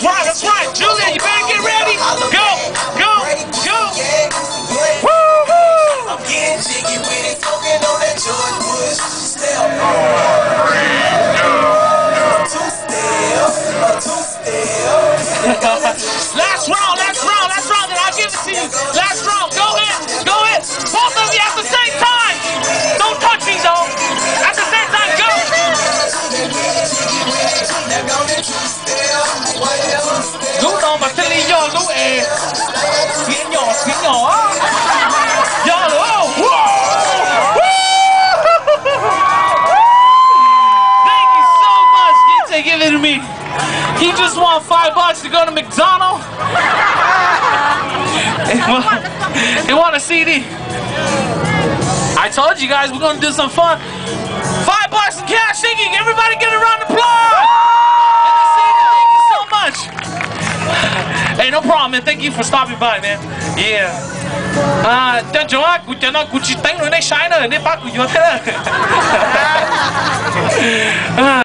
right, that's right. Julia, you better get ready. Go, go, go. Woo-hoo. I'm getting jiggy with it, smoking on that George Bush. Step. Last round, then I'll give it to you. Last round, go ahead. Both of you at the same time. Don't touch me though. At the same time, go. Lũ đâu mà thế lý do lũ Biến nhỏ á. Do lũ. Thank you so much. Ginte, give it to me. He just won $5 to go to McDonald's. He won a CD. I told you guys we're gonna do some fun. $5 in cash singing. Everybody get a round of applause. And the CD, thank you so much. Hey, no problem, man. Thank you for stopping by, man. Yeah. Tên chúa, tôi nói tôi chỉ đánh rồi này sai nữa, nên bác của tôi thế.